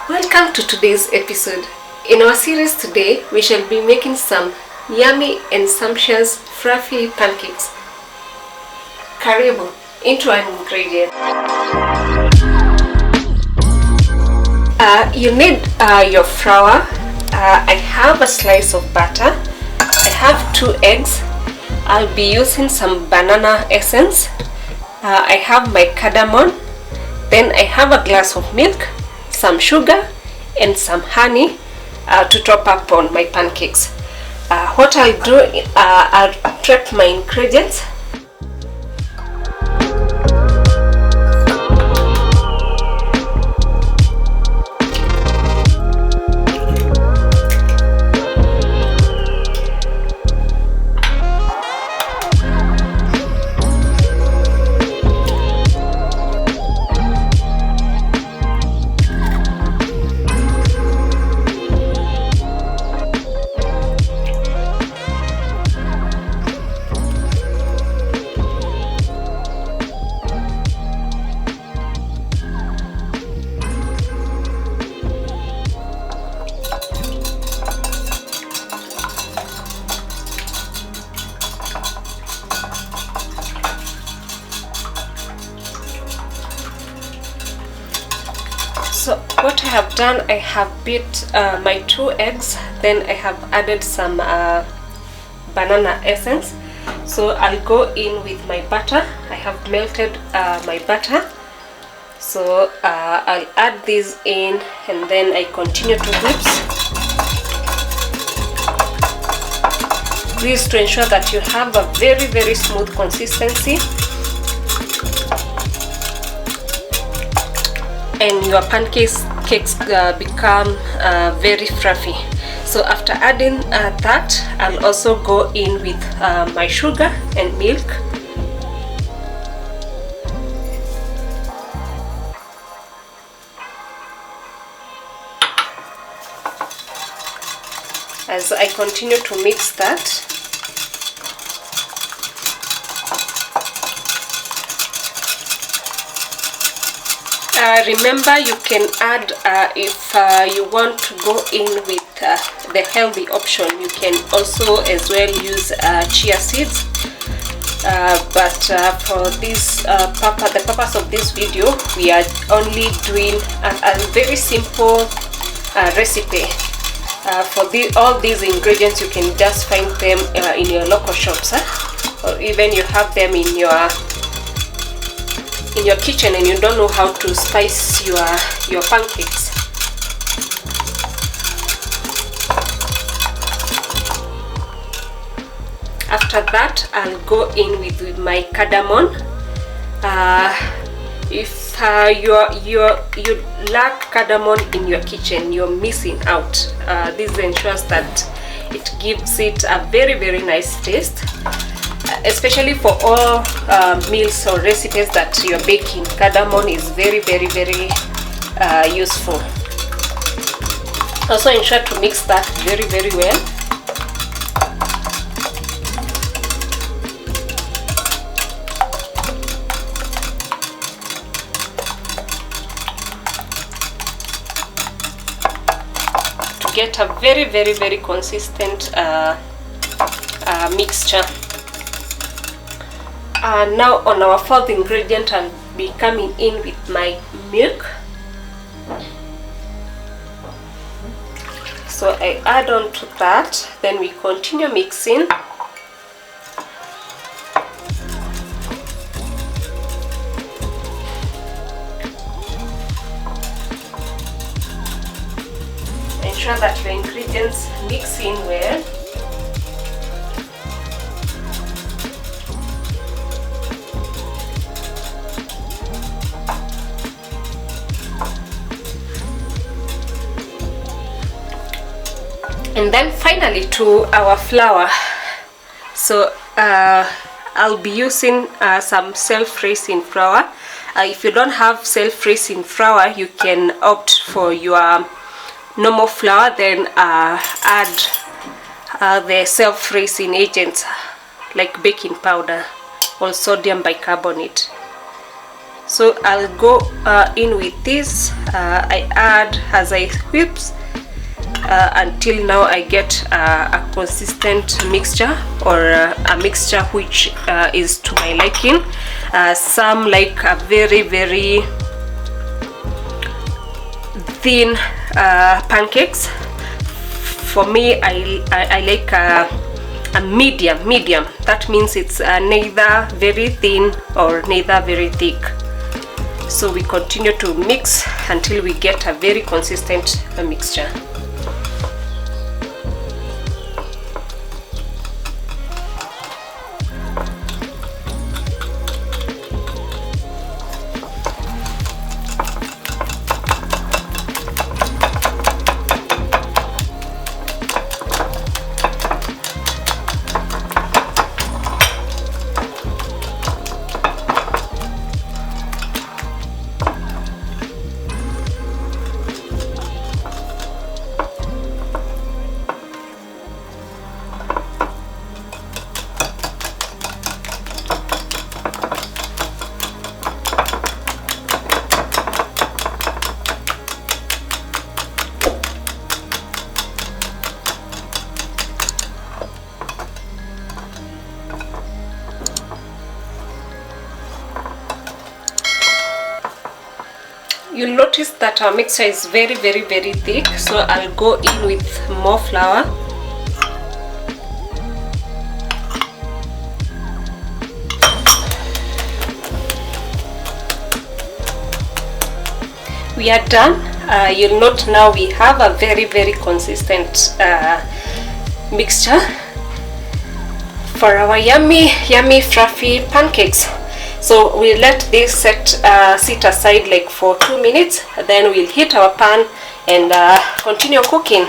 Welcome to today's episode. In our series today, we shall be making some yummy and sumptuous fluffy pancakes. Karibu into an ingredient. You need your flour. I have a slice of butter. I have 2 eggs. I'll be using some banana essence. I have my cardamom. Then I have a glass of milk, some sugar and some honey to top up on my pancakes. What I'll do, I'll prep my ingredients. So what I have done, I have beat my 2 eggs, then I have added some banana essence. So I'll go in with my butter. I have melted my butter. So I'll add this in and then I continue to whip. Please to ensure that you have a very smooth consistency and your pancakes become very fluffy. So after adding that, I'll also go in with my sugar and milk. As I continue to mix that, remember you can add, if you want to go in with the healthy option, you can also as well use chia seeds. But for this the purpose of this video, we are only doing a very simple recipe. For all these ingredients, you can just find them in your local shops, or even you have them in your kitchen and you don't know how to spice your pancakes. After that, I'll go in with my cardamom. If you lack cardamom in your kitchen, you're missing out. This ensures that it gives it a very nice taste. Especially for all meals or recipes that you're baking, cardamom is very useful. Also ensure to mix that very well. To get a very consistent mixture. Now on our 4th ingredient, I'll be coming in with my milk. So I add on to that, then we continue mixing. Ensure that your ingredients mix in well. And then finally to our flour. So I'll be using some self-raising flour. If you don't have self-raising flour, you can opt for your normal flour, then add the self-raising agents like baking powder or sodium bicarbonate. So I'll go in with this. I add as I whips until now I get a consistent mixture, or a mixture which is to my liking. Some like a very thin pancakes. For me, I like a medium. That means it's neither very thin or neither very thick. So we continue to mix until we get a very consistent mixture. You'll notice that our mixture is very thick, so I'll go in with more flour. We are done. You'll note now we have a very consistent mixture for our yummy fluffy pancakes. So we'll let this sit aside like for 2 minutes, then we'll heat our pan and continue cooking.